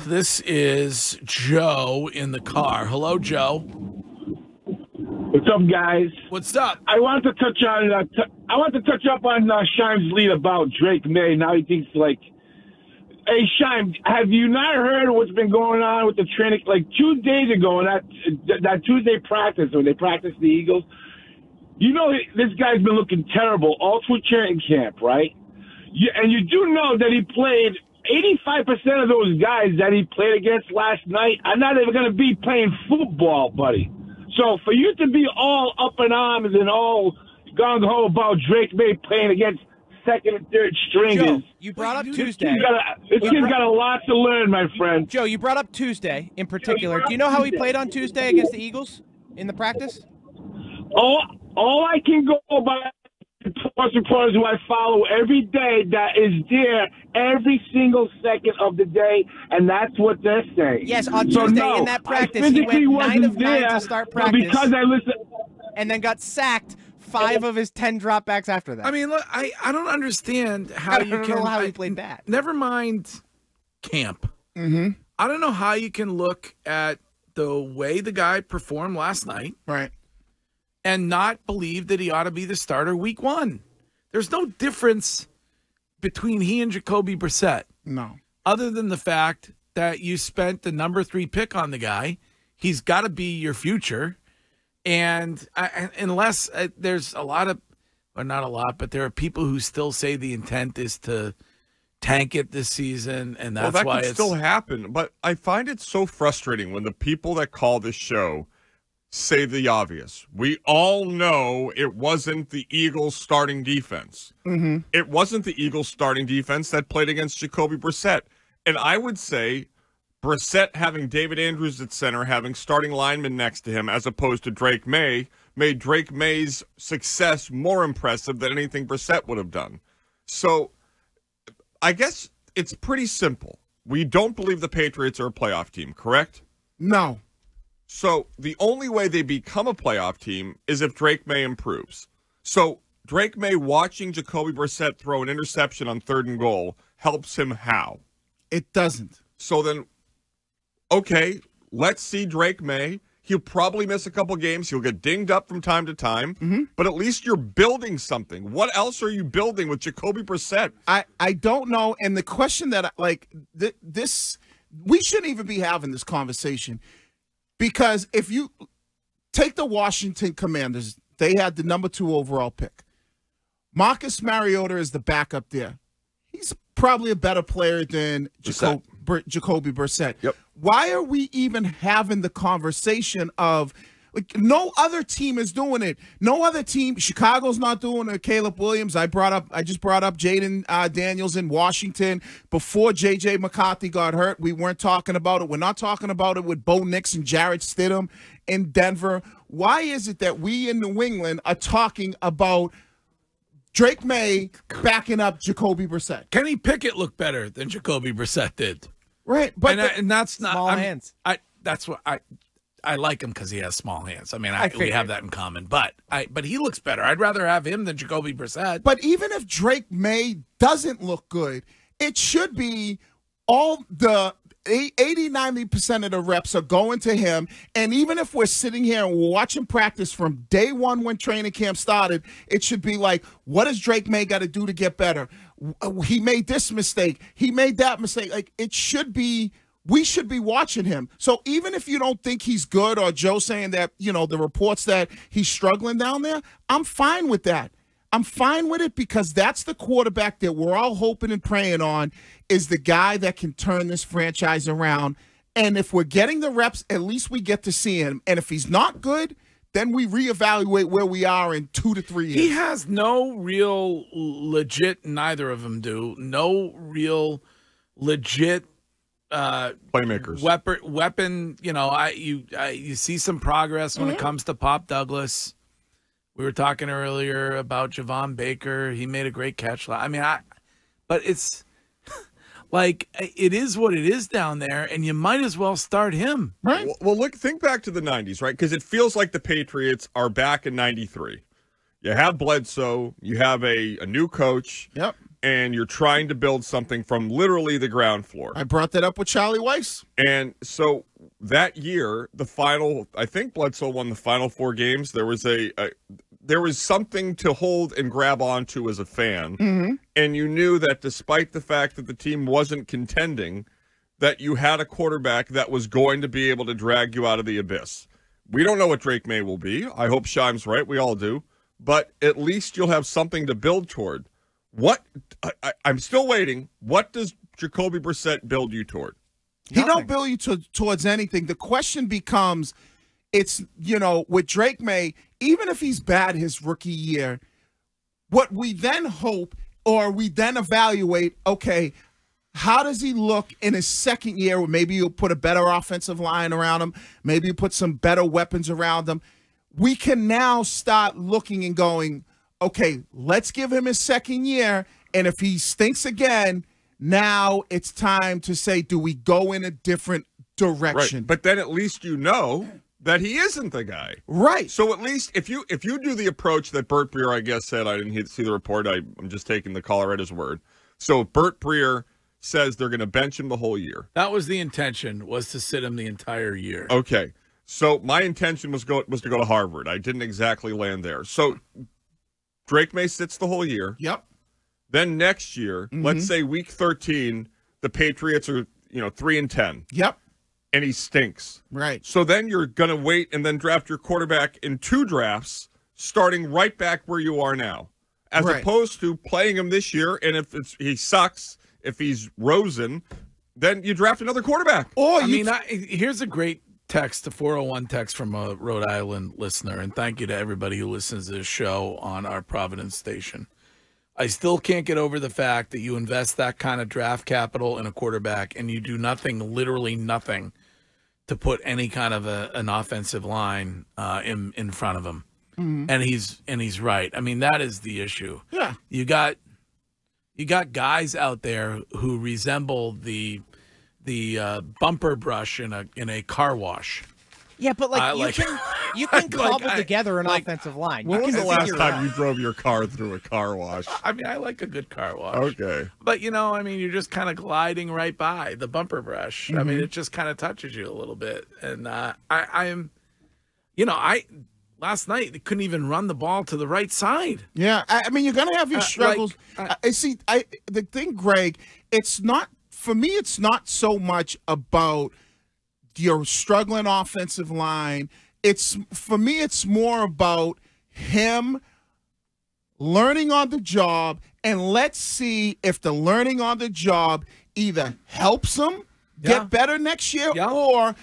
This is Joe in the car. Hello, Joe. What's up, guys? What's up? I want to touch on. I want to touch up on Shime's lead about Drake Maye. Now he thinks like, hey, Shime, have you not heard what's been going on with the training? Like 2 days ago, in that Tuesday practice when they practiced the Eagles, you know this guy's been looking terrible all through training camp, right? And you do know that he played 85% of those guys that he played against last night are not even going to be playing football, buddy. So for you to be all up in arms and all gung-ho about Drake Maye playing against second and third stringers. Joe, you brought up Tuesday. This kid's got a lot to learn, my friend. Joe, you brought up Tuesday in particular. Do you know how he played on Tuesday against the Eagles in the practice? All I can go by sports reporters who I follow every day that is there every single second of the day, and that's what they're saying. Yes, on Tuesday in that practice, he went 9 of 9 to start practice. Because I listen, and then got sacked 5 of his 10 dropbacks after that. I mean, look, I don't understand how you can. Know how he played bad. Never mind camp. Mm-hmm. I don't know how you can look at the way the guy performed last night, right, and not believe that he ought to be the starter week 1. There's no difference between he and Jacoby Brissett. No. Other than the fact that you spent the number 3 pick on the guy. He's got to be your future. And unless there's a lot of, or not a lot, but there are people who still say the intent is to tank it this season, and that's that why could still happen. But I find it so frustrating when the people that call this show say the obvious. We all know it wasn't the Eagles' starting defense. Mm-hmm. It wasn't the Eagles' starting defense that played against Jacoby Brissett. And I would say Brissett having David Andrews at center, having starting linemen next to him, as opposed to Drake Maye, made Drake Maye's success more impressive than anything Brissett would have done. So I guess it's pretty simple. We don't believe the Patriots are a playoff team, correct? No. So the only way they become a playoff team is if Drake Maye improves. So Drake Maye watching Jacoby Brissett throw an interception on 3rd and goal helps him how? It doesn't. So then, okay, let's see Drake Maye. He'll probably miss a couple games. He'll get dinged up from time to time. But at least you're building something. What else are you building with Jacoby Brissett? I don't know. And the question that, this, we shouldn't even be having this conversation. Because if you take the Washington Commanders, they had the number 2 overall pick. Marcus Mariota is the backup there. He's probably a better player than Jacoby Brissett. Yep. Why are we even having the conversation of, like, no other team is doing it? No other team. Chicago's not doing it. Caleb Williams. I just brought up Jaden Daniels in Washington before J.J. McCarthy got hurt. We weren't talking about it. We're not talking about it with Bo Nix and Jarrett Stidham in Denver. Why is it that we in New England are talking about Drake Maye backing up Jacoby Brissett? Kenny Pickett looked better than Jacoby Brissett did. Right, but and that's not small hands. That's what I like him because he has small hands. I mean, we have that in common. But he looks better. I'd rather have him than Jacoby Brissett. But even if Drake Maye doesn't look good, it should be all the 80-90% of the reps are going to him. And even if we're sitting here and we're watching practice from day one when training camp started, it should be like, what does Drake Maye got to do to get better? He made this mistake. He made that mistake. Like, it should be, we should be watching him. So even if you don't think he's good, or Joe saying that, the reports that he's struggling down there, I'm fine with that. I'm fine with it because that's the quarterback that we're all hoping and praying on is the guy that can turn this franchise around. And if we're getting the reps, at least we get to see him. And if he's not good, then we reevaluate where we are in 2 to 3 years. He has no real legit, neither of them do, no real legit playmakers. Weapon, you see some progress when it comes to Pop Douglas. We were talking earlier about Javon Baker. He made a great catch. But it's like, it is what it is down there, and you might as well start him. Right. Well, think back to the 90s, right? Because it feels like the Patriots are back in 93. You have Bledsoe. You have a new coach. Yep. and you're trying to build something from literally the ground floor. I brought that up with Charlie Weiss. And so that year, I think Bledsoe won the final 4 games. There was there was something to hold and grab onto as a fan. Mm-hmm. And you knew that despite the fact that the team wasn't contending, that you had a quarterback that was going to be able to drag you out of the abyss. We don't know what Drake Maye will be. I hope Shime's right. We all do. But at least you'll have something to build toward. I'm still waiting. What does Jacoby Brissett build you toward? He don't build you towards anything. The question becomes, with Drake Maye, even if he's bad his rookie year, what we then hope or we then evaluate, okay, how does he look in his second year? Maybe you'll put a better offensive line around him. Maybe you put some better weapons around him. We can now start looking and going, okay, let's give him his second year. And if he stinks again, now it's time to say, do we go in a different direction? Right. But then at least you know that he isn't the guy. Right. So at least if you do the approach that Burt Breer, I guess, said, I didn't see the report. I'm just taking the caller at his word. So Burt Breer says they're going to bench him the whole year. That was the intention, was to sit him the entire year. Okay. So my intention was to go to Harvard. I didn't exactly land there. So Drake Maye sits the whole year. Yep. Then next year, let's say week 13, the Patriots are 3-10. Yep. And he stinks. Right. So then you're going to wait and then draft your quarterback in 2 drafts, starting right back where you are now, as opposed to playing him this year. And if he sucks, if he's Rosen, then you draft another quarterback. Or here's a great text, a 401 text from a Rhode Island listener, and thank you to everybody who listens to this show on our Providence station. I still can't get over the fact that you invest that kind of draft capital in a quarterback and you do nothing, literally nothing, to put any kind of an offensive line in front of him. Mm-hmm. And he's right. I mean, that is the issue. Yeah. You got guys out there who resemble the bumper brush in a car wash. Yeah, but you can cobble together an offensive line. When was the last time you drove your car through a car wash? I mean, I like a good car wash. Okay. But, you're just kind of gliding right by the bumper brush. Mm-hmm. I mean, it just kind of touches you a little bit. And last night, they couldn't even run the ball to the right side. Yeah, I mean, you're going to have your struggles. The thing, Greg, for me, it's not so much about your struggling offensive line. For me, it's more about him learning on the job, and let's see if the learning on the job either helps him get better next year, or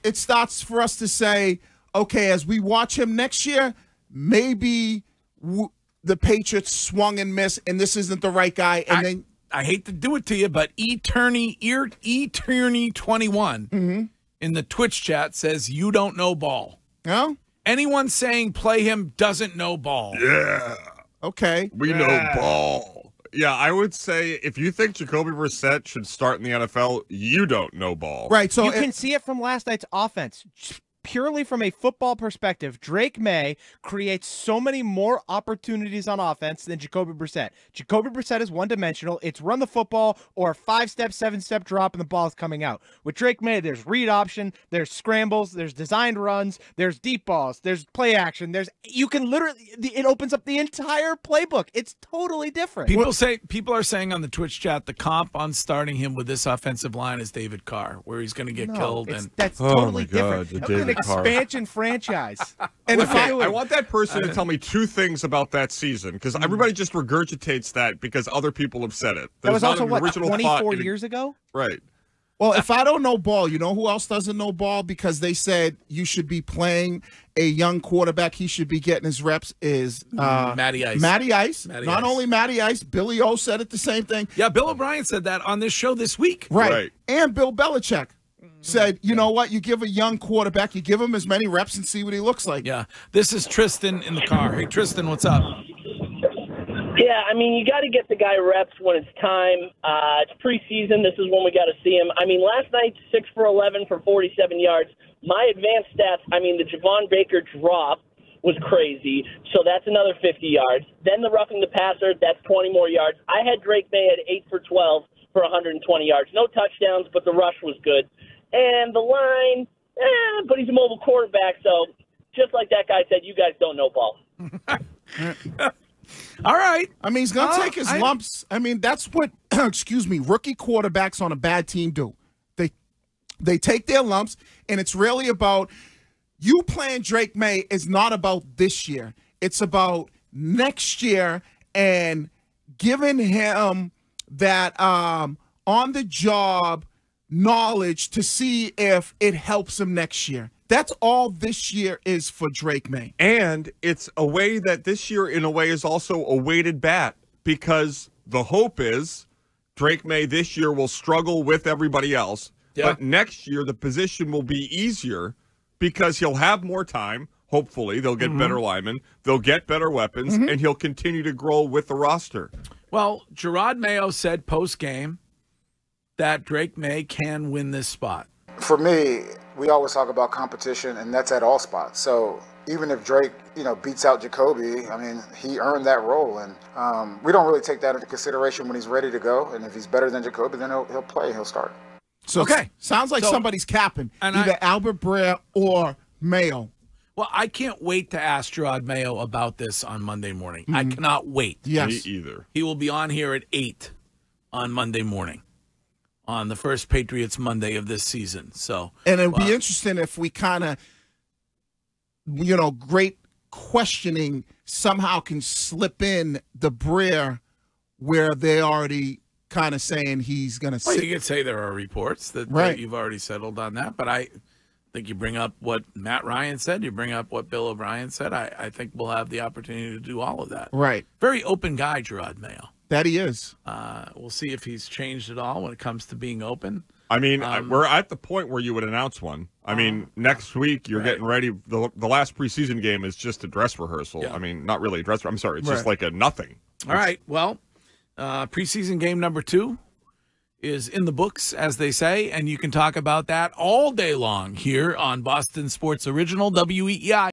it starts for us to say, okay, as we watch him next year, maybe the Patriots swung and missed, and this isn't the right guy, and then. I hate to do it to you, but Eterney21 in the Twitch chat says you don't know ball. No? Anyone saying play him doesn't know ball. Yeah. Okay. We know ball. Yeah, I would say if you think Jacoby Brissett should start in the NFL, you don't know ball. Right. So you can see it from last night's offense. Purely from a football perspective, Drake Maye creates so many more opportunities on offense than Jacoby Brissett. Jacoby Brissett is one-dimensional. It's run the football or a 5-step, 7-step drop and the ball's coming out. With Drake Maye, there's read option, there's scrambles, there's designed runs, there's deep balls, there's play action. You can literally, it opens up the entire playbook. It's totally different. People are saying on the Twitch chat the comp on starting him with this offensive line is David Carr, where he's going to get killed. That's totally different. Expansion franchise. And I want that person to tell me 2 things about that season, because everybody just regurgitates that because other people have said it. That was also, 24 years ago? Right. Well, if I don't know ball, you know who else doesn't know ball? Because they said you should be playing a young quarterback. He should be getting his reps is Matty Ice. Matty Ice. Not only Matty Ice, Billy O said it the same thing. Yeah, Bill O'Brien said that on this show this week. Right. And Bill Belichick said, you know what, you give a young quarterback, you give him as many reps and see what he looks like. Yeah. This is Tristan in the car. Hey, Tristan, what's up? Yeah, I mean, you got to get the guy reps when it's time. It's preseason. This is when we got to see him. I mean, last night, 6 for 11 for 47 yards. My advanced stats, I mean, the Javon Baker drop was crazy. So that's another 50 yards. Then the roughing the passer, that's 20 more yards. I had Drake Maye at 8 for 12 for 120 yards. No touchdowns, but the rush was good. And the line, but he's a mobile quarterback, so just like that guy said, you guys don't know ball. All right. I mean, he's going to take his lumps. I mean, that's what, rookie quarterbacks on a bad team do. They take their lumps, and it's really about you playing Drake Maye is not about this year. It's about next year and giving him that on-the-job knowledge to see if it helps him next year. That's all this year is for Drake Maye. And it's a way that this year, in a way, is also a weighted bat because the hope is Drake Maye this year will struggle with everybody else. Yeah. But next year, the position will be easier because he'll have more time. Hopefully, they'll get better linemen. They'll get better weapons, and he'll continue to grow with the roster. Well, Gerard Mayo said post-game that Drake Maye can win this spot. For me, we always talk about competition, and that's at all spots. So even if Drake, beats out Jacoby, I mean, he earned that role, and we don't really take that into consideration when he's ready to go. And if he's better than Jacoby, then he'll play, he'll start. So okay, sounds like somebody's capping either Albert Breer or Mayo. Well, I can't wait to ask Gerard Mayo about this on Monday morning. I cannot wait. Yes. Me either. He will be on here at 8 on Monday morning, on the first Patriots Monday of this season. And it'll be interesting if we kind of, great questioning somehow can slip in the Breer where they already kind of saying he's going to sit. Well, you could say there are reports that you've already settled on that, but I think you bring up what Matt Ryan said, you bring up what Bill O'Brien said. I think we'll have the opportunity to do all of that. Right. Very open guy, Gerard Mayo. That he is. We'll see if he's changed at all when it comes to being open. I mean, we're at the point where you would announce one. I mean, next week you're getting ready. The last preseason game is just a dress rehearsal. Yeah. I mean, not really a dress. I'm sorry. It's just like a nothing. All right. Well, preseason game number 2 is in the books, as they say, and you can talk about that all day long here on Boston Sports Original WEEI.